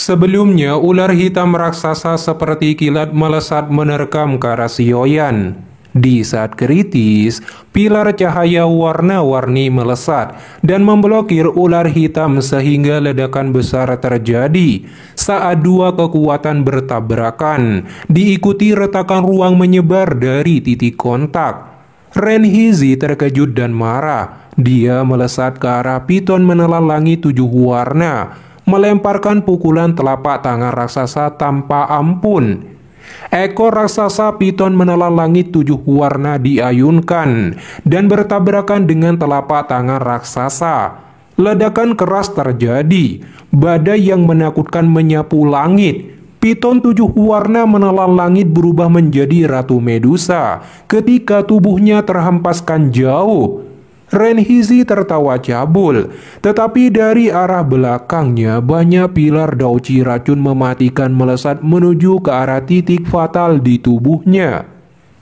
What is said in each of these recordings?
Sebelumnya, ular hitam raksasa seperti kilat melesat menerkam ke arah Sioyan. Di saat kritis, pilar cahaya warna-warni melesat dan memblokir ular hitam sehingga ledakan besar terjadi saat dua kekuatan bertabrakan, diikuti retakan ruang menyebar dari titik kontak. Renhizi terkejut dan marah. Dia melesat ke arah piton menelanjangi 7 warna, melemparkan pukulan telapak tangan raksasa tanpa ampun. Ekor raksasa piton menelan langit 7 warna diayunkan dan bertabrakan dengan telapak tangan raksasa. Ledakan keras terjadi, badai yang menakutkan menyapu langit. Piton 7 warna menelan langit berubah menjadi Ratu Medusa ketika tubuhnya terhempaskan jauh. Renhizi tertawa cabul, tetapi dari arah belakangnya banyak pilar dauci racun mematikan melesat menuju ke arah titik fatal di tubuhnya.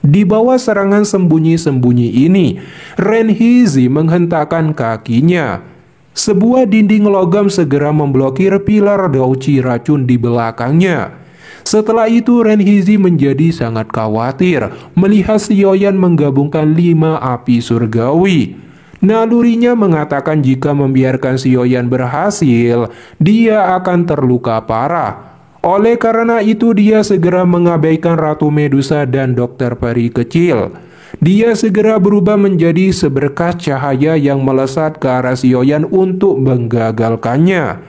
Di bawah serangan sembunyi-sembunyi ini, Renhizi menghentakkan kakinya. Sebuah dinding logam segera memblokir pilar dauci racun di belakangnya. Setelah itu Renhizi menjadi sangat khawatir melihat Sioyan menggabungkan 5 api surgawi. Nalurinya mengatakan jika membiarkan Sioyan berhasil, dia akan terluka parah. Oleh karena itu dia segera mengabaikan Ratu Medusa dan Dokter Peri Kecil. Dia segera berubah menjadi seberkas cahaya yang melesat ke arah Sioyan untuk menggagalkannya.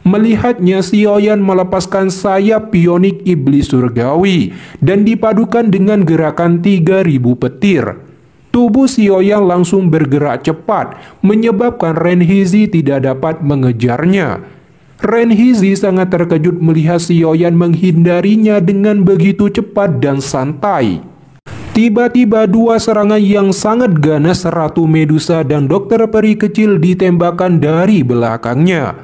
Melihatnya, Sioyan melepaskan sayap pionik iblis surgawi dan dipadukan dengan gerakan 3000 petir. Tubuh Sioyan langsung bergerak cepat, menyebabkan Renhizi tidak dapat mengejarnya. Renhizi sangat terkejut melihat Sioyan menghindarinya dengan begitu cepat dan santai. Tiba-tiba 2 serangan yang sangat ganas Ratu Medusa dan Dokter Peri Kecil ditembakkan dari belakangnya.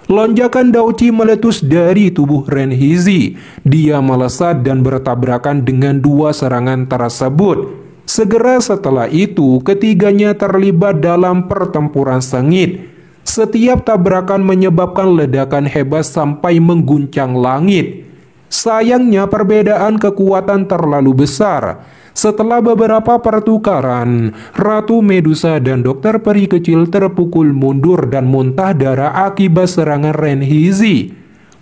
Lonjakan dauci meletus dari tubuh Renhizi. Dia melesat dan bertabrakan dengan 2 serangan tersebut. Segera setelah itu, ketiganya terlibat dalam pertempuran sengit. Setiap tabrakan menyebabkan ledakan hebat sampai mengguncang langit. Sayangnya perbedaan kekuatan terlalu besar. Setelah beberapa pertukaran, Ratu Medusa dan Dokter Peri Kecil terpukul mundur dan muntah darah akibat serangan Renhizi.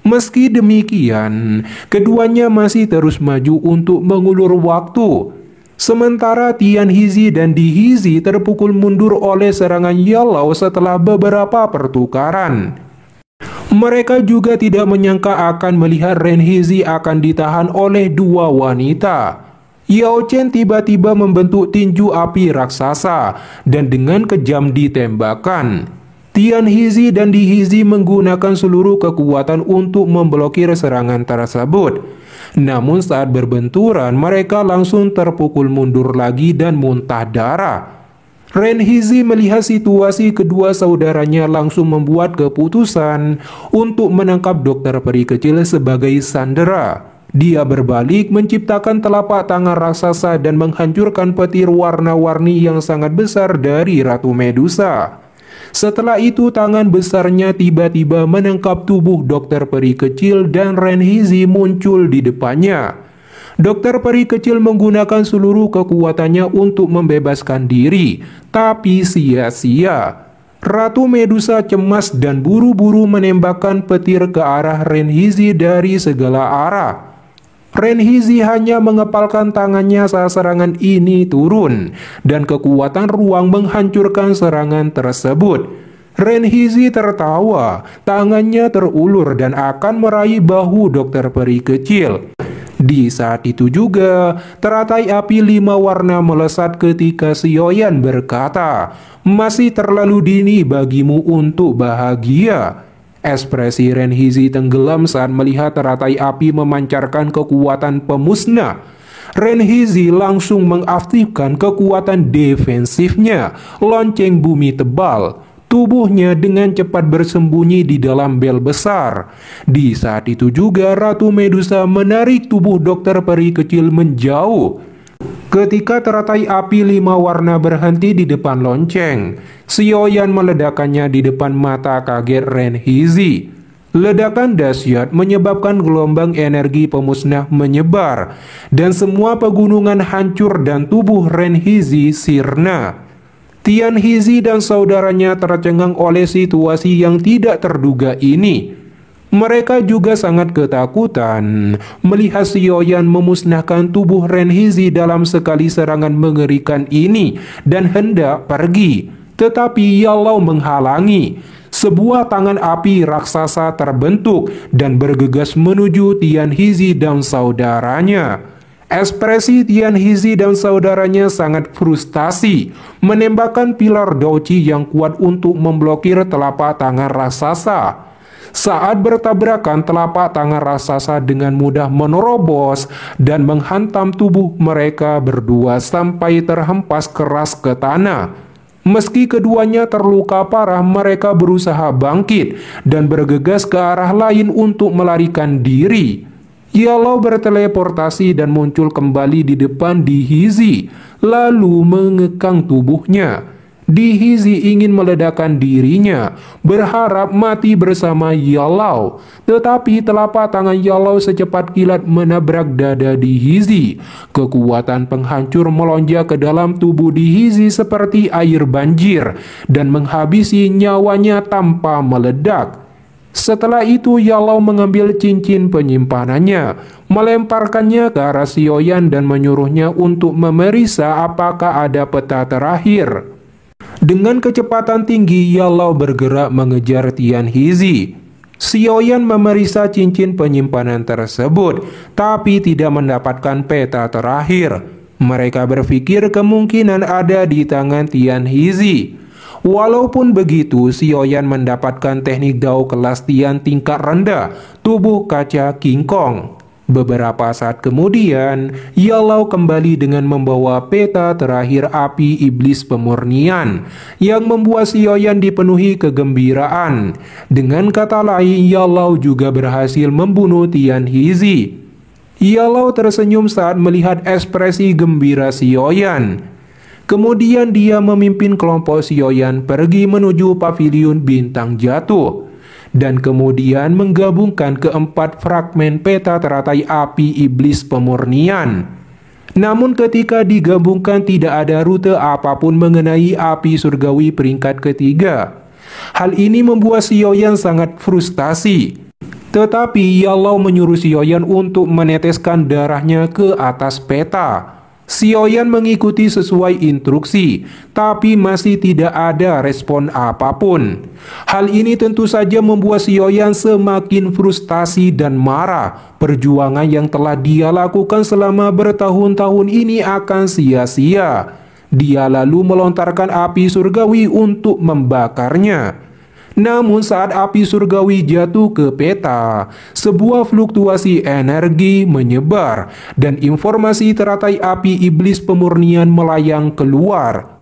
Meski demikian, keduanya masih terus maju untuk mengulur waktu. Sementara Tianhizi dan Dihizi terpukul mundur oleh serangan Yellow setelah beberapa pertukaran. Mereka juga tidak menyangka akan melihat Renhizi akan ditahan oleh 2 wanita. Yao Chen tiba-tiba membentuk tinju api raksasa dan dengan kejam ditembakkan. Tianhizi dan Dihizi menggunakan seluruh kekuatan untuk memblokir serangan tersebut. Namun saat berbenturan, mereka langsung terpukul mundur lagi dan muntah darah. Renhizi melihat situasi, kedua saudaranya langsung membuat keputusan untuk menangkap Dokter Peri Kecil sebagai sandera. Dia berbalik menciptakan telapak tangan raksasa dan menghancurkan petir warna-warni yang sangat besar dari Ratu Medusa. Setelah itu tangan besarnya tiba-tiba menangkap tubuh Dokter Peri Kecil dan Renhizi muncul di depannya. Dokter Peri Kecil menggunakan seluruh kekuatannya untuk membebaskan diri, tapi sia-sia. Ratu Medusa cemas dan buru-buru menembakkan petir ke arah Renhizi dari segala arah. Renhizi hanya mengepalkan tangannya saat serangan ini turun, dan kekuatan ruang menghancurkan serangan tersebut. Renhizi tertawa, tangannya terulur dan akan meraih bahu Dokter Peri Kecil. Di saat itu juga, teratai api 5 warna melesat ketika Sioyan berkata, "Masih terlalu dini bagimu untuk bahagia." Ekspresi Renhizi tenggelam saat melihat teratai api memancarkan kekuatan pemusnah. Renhizi langsung mengaktifkan kekuatan defensifnya, lonceng bumi tebal. Tubuhnya dengan cepat bersembunyi di dalam bel besar. Di saat itu juga Ratu Medusa menarik tubuh Dokter Peri Kecil menjauh. Ketika teratai api 5 warna berhenti di depan lonceng, Sioyan meledakannya di depan mata kaget Renhizi. Ledakan dahsyat menyebabkan gelombang energi pemusnah menyebar, dan semua pegunungan hancur dan tubuh Renhizi sirna. Tianhizi dan saudaranya tercengang oleh situasi yang tidak terduga ini. Mereka juga sangat ketakutan melihat Xiaoyan memusnahkan tubuh Renhizi dalam sekali serangan mengerikan ini dan hendak pergi. Tetapi Yalao menghalangi. Sebuah tangan api raksasa terbentuk dan bergegas menuju Tianhizi dan saudaranya. Ekspresi Tianhizi dan saudaranya sangat frustasi, menembakkan pilar Daoqi yang kuat untuk memblokir telapak tangan raksasa. Saat bertabrakan, telapak tangan raksasa dengan mudah menerobos dan menghantam tubuh mereka berdua sampai terhempas keras ke tanah. Meski keduanya terluka parah, mereka berusaha bangkit dan bergegas ke arah lain untuk melarikan diri. Yalao berteleportasi dan muncul kembali di depan Dihizi, lalu mengekang tubuhnya. Dihizi ingin meledakkan dirinya, berharap mati bersama Yalao. Tetapi telapak tangan Yalao secepat kilat menabrak dada Dihizi. Kekuatan penghancur melonjak ke dalam tubuh Dihizi seperti air banjir dan menghabisi nyawanya tanpa meledak. Setelah itu Yalao mengambil cincin penyimpanannya, melemparkannya ke arah Xiaoyan dan menyuruhnya untuk memeriksa apakah ada peta terakhir. Dengan kecepatan tinggi, Yalao bergerak mengejar Tianhizi. Xiaoyan memeriksa cincin penyimpanan tersebut, tapi tidak mendapatkan peta terakhir. Mereka berpikir kemungkinan ada di tangan Tianhizi. Walaupun begitu, Xiaoyan mendapatkan teknik Dao kelas Tian tingkat rendah, tubuh kaca King Kong. Beberapa saat kemudian, Yalao kembali dengan membawa peta terakhir api iblis pemurnian yang membuat Xiaoyan dipenuhi kegembiraan. Dengan kata lain, Yalao juga berhasil membunuh Tianhizi. Yalao tersenyum saat melihat ekspresi gembira Xiaoyan. Kemudian dia memimpin kelompok Xiaoyan pergi menuju pavilion bintang jatuh, dan kemudian menggabungkan keempat fragmen peta teratai api iblis pemurnian. Namun ketika digabungkan tidak ada rute apapun mengenai api surgawi peringkat ketiga. Hal ini membuat Xiaoyan sangat frustasi. Tetapi Yalao menyuruh Xiaoyan untuk meneteskan darahnya ke atas peta. Xiaoyan mengikuti sesuai instruksi, tapi masih tidak ada respon apapun. Hal ini tentu saja membuat Xiaoyan semakin frustasi dan marah. Perjuangan yang telah dia lakukan selama bertahun-tahun ini akan sia-sia. Dia lalu melontarkan api surgawi untuk membakarnya. Namun saat api surgawi jatuh ke peta, sebuah fluktuasi energi menyebar dan informasi teratai api iblis pemurnian melayang keluar.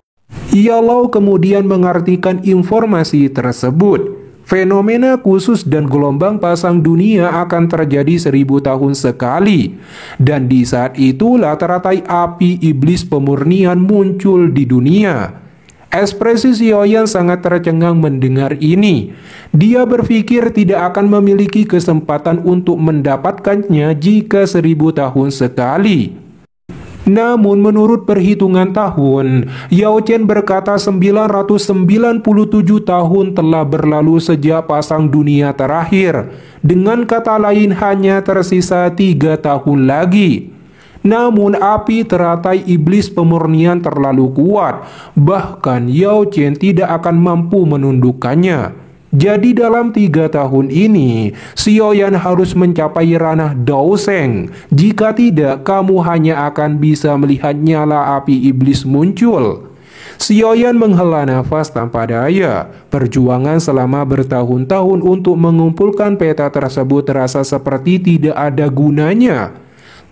Yalao kemudian mengartikan informasi tersebut. Fenomena khusus dan gelombang pasang dunia akan terjadi 1000 tahun sekali. Dan di saat itulah teratai api iblis pemurnian muncul di dunia. Ekspresi Xiaoyan sangat tercengang mendengar ini. Dia berpikir tidak akan memiliki kesempatan untuk mendapatkannya jika 1000 tahun sekali. Namun menurut perhitungan tahun, Yao Chen berkata 997 tahun telah berlalu sejak pasang dunia terakhir. Dengan kata lain hanya tersisa 3 tahun lagi. Namun api teratai iblis pemurnian terlalu kuat, bahkan Yao Chen tidak akan mampu menundukkannya. Jadi dalam 3 tahun ini, Xiaoyan harus mencapai ranah Dao Sheng. Jika tidak, kamu hanya akan bisa melihat nyala api iblis muncul. Xiaoyan menghela nafas tanpa daya. Perjuangan selama bertahun-tahun untuk mengumpulkan peta tersebut terasa seperti tidak ada gunanya.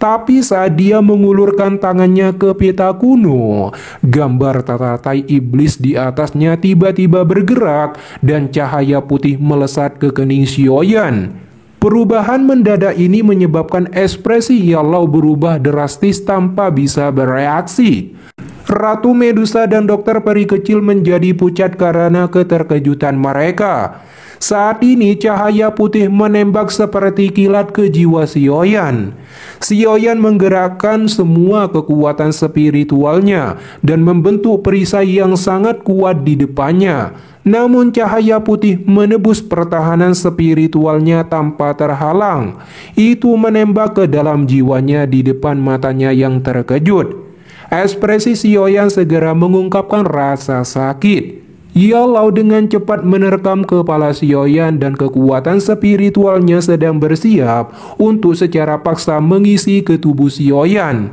Tapi saat dia mengulurkan tangannya ke peta kuno, gambar teratai iblis di atasnya tiba-tiba bergerak dan cahaya putih melesat ke kening Xiaoyan. Perubahan mendadak ini menyebabkan ekspresi Yalao berubah drastis tanpa bisa bereaksi. Ratu Medusa dan dokter peri kecil menjadi pucat karena keterkejutan mereka. Saat ini cahaya putih menembak seperti kilat ke jiwa Sioyan. Sioyan menggerakkan semua kekuatan spiritualnya dan membentuk perisai yang sangat kuat di depannya. Namun cahaya putih menebus pertahanan spiritualnya tanpa terhalang. Itu menembak ke dalam jiwanya di depan matanya yang terkejut. Ekspresi Sioyan segera mengungkapkan rasa sakit. Yalau dengan cepat menerkam kepala Sioyan dan kekuatan spiritualnya sedang bersiap untuk secara paksa mengisi ke tubuh Sioyan.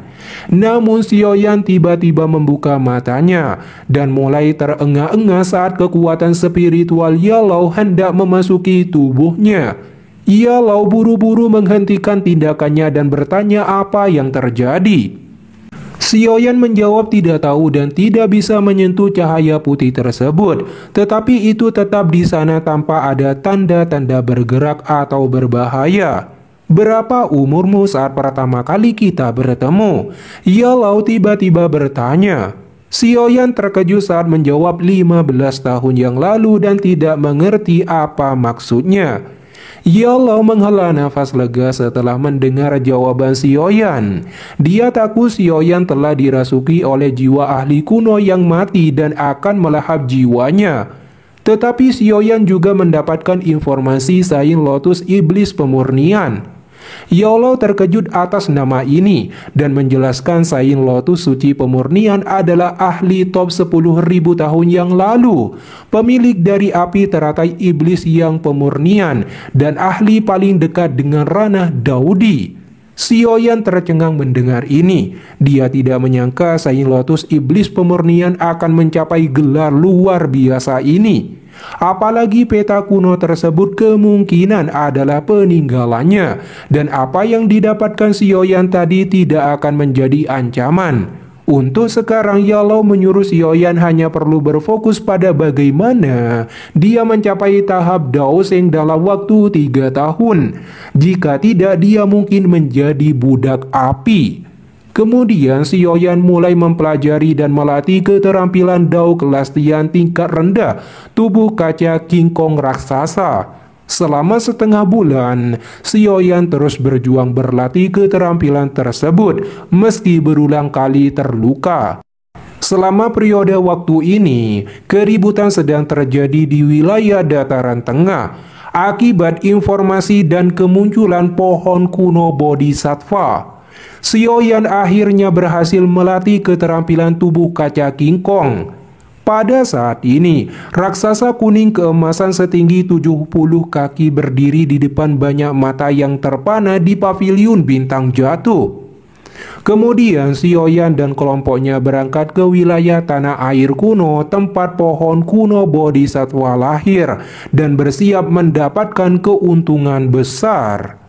Namun Sioyan tiba-tiba membuka matanya dan mulai terengah-engah saat kekuatan spiritual Yalau hendak memasuki tubuhnya. Yalau buru-buru menghentikan tindakannya dan bertanya apa yang terjadi. Sioyan menjawab tidak tahu dan tidak bisa menyentuh cahaya putih tersebut, tetapi itu tetap di sana tanpa ada tanda-tanda bergerak atau berbahaya. Berapa umurmu saat pertama kali kita bertemu? Yalau tiba-tiba bertanya. Sioyan terkejut saat menjawab 15 tahun yang lalu dan tidak mengerti apa maksudnya. Yalau menghela nafas lega setelah mendengar jawaban Sioyan. Dia takut Sioyan telah dirasuki oleh jiwa ahli kuno yang mati dan akan melahap jiwanya. Tetapi Sioyan juga mendapatkan informasi Saint Lotus Iblis Pemurnian. Yalau terkejut atas nama ini dan menjelaskan Saint Lotus Suci Pemurnian adalah ahli top 10.000 tahun yang lalu, pemilik dari api teratai iblis yang pemurnian dan ahli paling dekat dengan ranah Daudi. Sioyan tercengang mendengar ini. Dia tidak menyangka Saint Lotus Iblis Pemurnian akan mencapai gelar luar biasa ini. Apalagi peta kuno tersebut kemungkinan adalah peninggalannya, dan apa yang didapatkan Sioyan tadi tidak akan menjadi ancaman. Untuk sekarang Yalau menyuruh Sioyan hanya perlu berfokus pada bagaimana dia mencapai tahap Daoseng dalam waktu 3 tahun. Jika tidak, dia mungkin menjadi budak api. Kemudian Sioyan mulai mempelajari dan melatih keterampilan Dao Kelestian tingkat rendah tubuh kaca King Kong raksasa. Selama setengah bulan, Sioyan terus berjuang berlatih keterampilan tersebut meski berulang kali terluka. Selama periode waktu ini, keributan sedang terjadi di wilayah dataran tengah akibat informasi dan kemunculan pohon kuno Bodhisattva. Sioyan akhirnya berhasil melatih keterampilan tubuh kaca King Kong. Pada saat ini, raksasa kuning keemasan setinggi 70 kaki berdiri di depan banyak mata yang terpana di paviliun bintang jatuh. Kemudian Sioyan dan kelompoknya berangkat ke wilayah tanah air kuno tempat pohon kuno Bodhisattva lahir dan bersiap mendapatkan keuntungan besar.